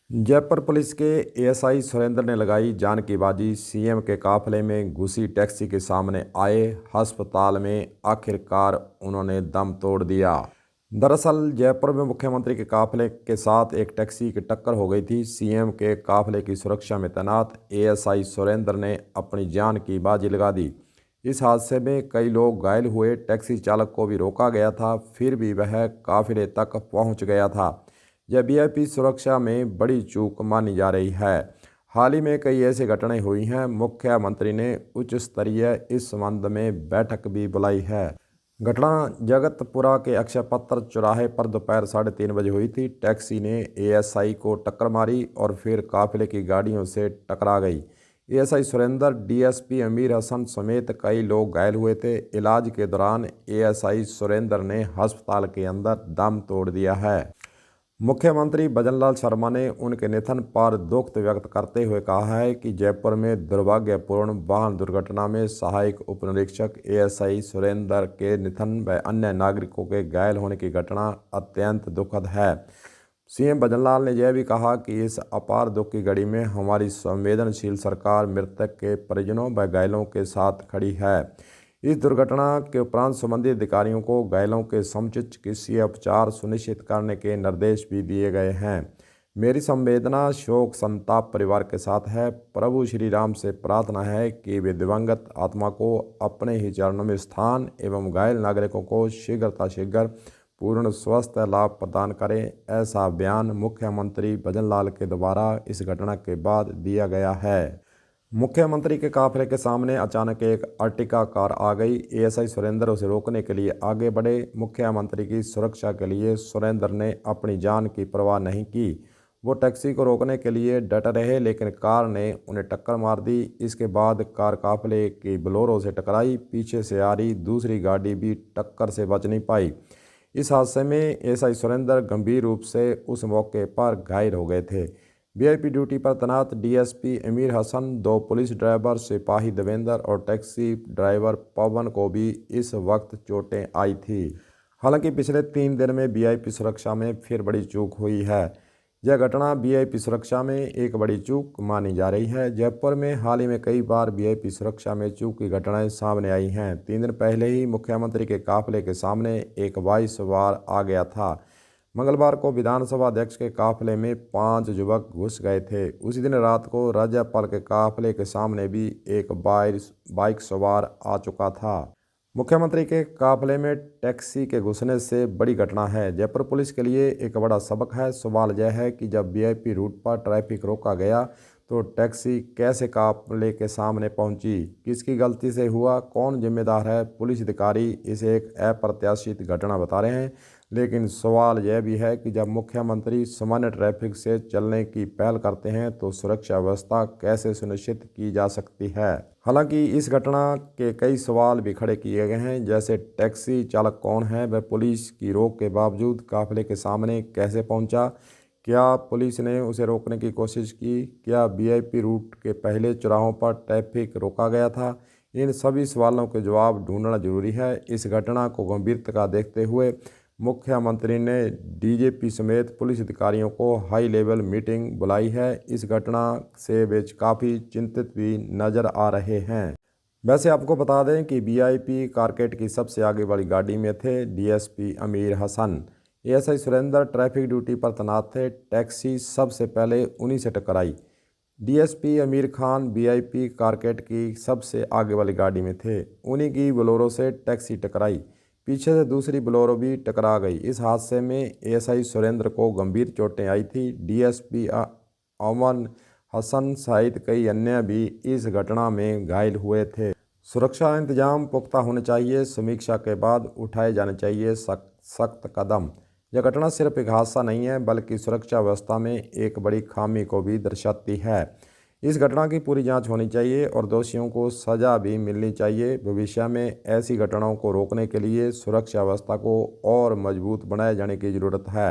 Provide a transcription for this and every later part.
Jaipur police के ASI Surendra ने लगाई जान की बाजी। सीएम के काफिले में घुसी टैक्सी के सामने आए अस्पताल में आखिरकार उन्होंने दम तोड़ दिया। दरअसल जयपुर में मुख्यमंत्री के काफिले के साथ एक टैक्सी की टक्कर हो गई थी। सीएम के काफिले की सुरक्षा में तैनात एएसआई सुरेंद्र ने अपनी जान की बाजी लगा दी। इस हादसे में कई लोग घायल हुए। टैक्सी चालक को भी रोका गया था, फिर भी वह काफिले तक पहुंच गया था। यह वीआईपी सुरक्षा में बड़ी चूक मानी जा रही है। हाल ही में कई ऐसी घटनाएं हुई हैं। मुख्यमंत्री ने उच्च स्तरीय इस संबंध में बैठक भी बुलाई है। घटना जगतपुरा के अक्षय पत्र चौराहे पर दोपहर 3:30 बजे हुई थी। टैक्सी ने एएसआई को टक्कर मारी और फिर काफिले की गाड़ियों से टकरा गई। एएसआई सुरेंद्र, डीएसपी अमीर हसन समेत कई लोग घायल हुए थे। इलाज के दौरान एएसआई सुरेंद्र ने अस्पताल के अंदर दम तोड़ दिया है। मुख्यमंत्री भजनलाल शर्मा ने उनके निधन पर दुख व्यक्त करते हुए कहा है कि जयपुर में दुर्भाग्यपूर्ण वाहन दुर्घटना में सहायक उप निरीक्षक एएसआई सुरेंद्र के निधन व अन्य नागरिकों के घायल होने की घटना अत्यंत दुखद है। सीएम भजनलाल ने यह भी कहा कि इस अपार दुख की घड़ी में हमारी संवेदनशील सरकार मृतक के परिजनों व घायलों के साथ खड़ी है। इस दुर्घटना के उपरांत संबंधित अधिकारियों को घायलों के समुचित चिकित्सीय उपचार सुनिश्चित करने के निर्देश भी दिए गए हैं। मेरी संवेदना शोक संताप परिवार के साथ है। प्रभु श्री राम से प्रार्थना है कि वे दिवंगत आत्मा को अपने ही चरणों में स्थान एवं घायल नागरिकों को शीघ्र पूर्ण स्वस्थ लाभ प्रदान करें। ऐसा बयान मुख्यमंत्री भजनलाल के द्वारा इस घटना के बाद दिया गया है। मुख्यमंत्री के काफिले के सामने अचानक एक अर्टिगा कार आ गई। एएसआई सुरेंद्र उसे रोकने के लिए आगे बढ़े। मुख्यमंत्री की सुरक्षा के लिए सुरेंद्र ने अपनी जान की परवाह नहीं की। वो टैक्सी को रोकने के लिए डटे रहे, लेकिन कार ने उन्हें टक्कर मार दी। इसके बाद कार काफिले की बोलेरो से टकराई। पीछे से आ रही दूसरी गाड़ी भी टक्कर से बच नहीं पाई। इस हादसे में एएसआई सुरेंद्र गंभीर रूप से उस मौके पर घायल हो गए थे। वीआईपी ड्यूटी पर तैनात DSP Amir Hasan, 2 police driver सिपाही देवेंद्र और टैक्सी ड्राइवर पवन को भी इस वक्त चोटें आई थी। हालांकि पिछले 3 दिन में वीआईपी सुरक्षा में फिर बड़ी चूक हुई है। यह घटना वीआईपी सुरक्षा में एक बड़ी चूक मानी जा रही है। जयपुर में हाल ही में कई बार वीआईपी सुरक्षा में चूक की घटनाएं सामने आई हैं। 3 दिन पहले ही मुख्यमंत्री के काफिले के सामने एक बाइक सवार आ गया था। मंगलवार को विधानसभा अध्यक्ष के काफिले में 5 युवक घुस गए थे। उसी दिन रात को राज्यपाल के काफिले के सामने भी एक बाइक सवार आ चुका था। मुख्यमंत्री के काफिले में टैक्सी के घुसने से बड़ी घटना है। जयपुर पुलिस के लिए एक बड़ा सबक है। सवाल यह है कि जब वीआईपी रूट पर ट्रैफिक रोका गया तो टैक्सी कैसे काफिले के सामने पहुंची, किसकी गलती से हुआ, कौन जिम्मेदार है। पुलिस अधिकारी इसे एक अप्रत्याशित घटना बता रहे हैं, लेकिन सवाल यह भी है कि जब मुख्यमंत्री सामान्य ट्रैफिक से चलने की पहल करते हैं तो सुरक्षा व्यवस्था कैसे सुनिश्चित की जा सकती है। हालांकि इस घटना के कई सवाल भी खड़े किए गए हैं, जैसे टैक्सी चालक कौन है, वह पुलिस की रोक के बावजूद काफिले के सामने कैसे पहुंचा, क्या पुलिस ने उसे रोकने की कोशिश की, क्या वीआईपी रूट के पहले चौराहों पर ट्रैफिक रोका गया था। इन सभी सवालों के जवाब ढूंढना जरूरी है। इस घटना को गंभीरता देखते हुए मुख्यमंत्री ने डीजीपी समेत पुलिस अधिकारियों को हाई लेवल मीटिंग बुलाई है। इस घटना से वे काफ़ी चिंतित भी नजर आ रहे हैं। वैसे आपको बता दें कि वीआईपी कारकेट की सबसे आगे वाली गाड़ी में थे DSP Amir Hasan. ASI Surendra traffic duty पर तैनात थे। टैक्सी सबसे पहले उन्हीं से टकराई। डीएसपी अमीर खान वीआईपी कारकेट की सबसे आगे वाली गाड़ी में थे। उन्हीं की बोलेरो से टैक्सी टकराई। पीछे से दूसरी बोलेरो भी टकरा गई। इस हादसे में एएसआई सुरेंद्र को गंभीर चोटें आई थी। डीएसपी अमन हसन सहित कई अन्य भी इस घटना में घायल हुए थे। सुरक्षा इंतजाम पुख्ता होने चाहिए। समीक्षा के बाद उठाए जाने चाहिए सख्त कदम। यह घटना सिर्फ एक हादसा नहीं है, बल्कि सुरक्षा व्यवस्था में एक बड़ी खामी को भी दर्शाती है। इस घटना की पूरी जांच होनी चाहिए और दोषियों को सज़ा भी मिलनी चाहिए। भविष्य में ऐसी घटनाओं को रोकने के लिए सुरक्षा व्यवस्था को और मजबूत बनाए जाने की ज़रूरत है।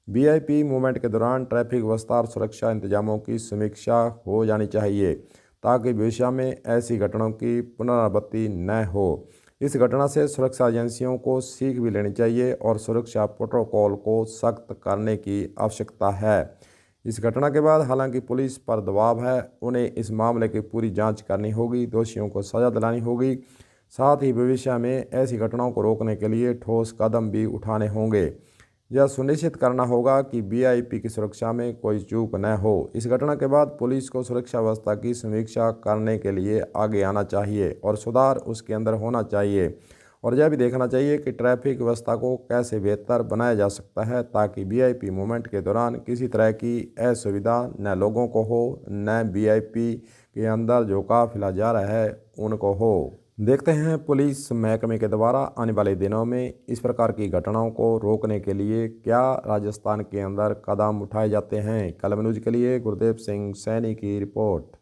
वीआईपी मूवमेंट के दौरान ट्रैफिक व्यवस्था और सुरक्षा इंतजामों की समीक्षा हो जानी चाहिए, ताकि भविष्य में ऐसी घटनाओं की पुनरावृत्ति न हो। इस घटना से सुरक्षा एजेंसियों को सीख भी लेनी चाहिए और सुरक्षा प्रोटोकॉल को सख्त करने की आवश्यकता है। इस घटना के बाद हालांकि पुलिस पर दबाव है, उन्हें इस मामले की पूरी जांच करनी होगी, दोषियों को सज़ा दिलानी होगी। साथ ही भविष्य में ऐसी घटनाओं को रोकने के लिए ठोस कदम भी उठाने होंगे। यह सुनिश्चित करना होगा कि वीआईपी की सुरक्षा में कोई चूक न हो। इस घटना के बाद पुलिस को सुरक्षा व्यवस्था की समीक्षा करने के लिए आगे आना चाहिए और सुधार उसके अंदर होना चाहिए, और यह भी देखना चाहिए कि ट्रैफिक व्यवस्था को कैसे बेहतर बनाया जा सकता है ताकि वीआईपी मूवमेंट के दौरान किसी तरह की असुविधा न लोगों को हो, न वीआईपी के अंदर जो काफिला जा रहा है उनको हो। देखते हैं पुलिस महकमे के द्वारा आने वाले दिनों में इस प्रकार की घटनाओं को रोकने के लिए क्या राजस्थान के अंदर कदम उठाए जाते हैं। कलम न्यूज़ के लिए गुरदेव सिंह सैनी की रिपोर्ट।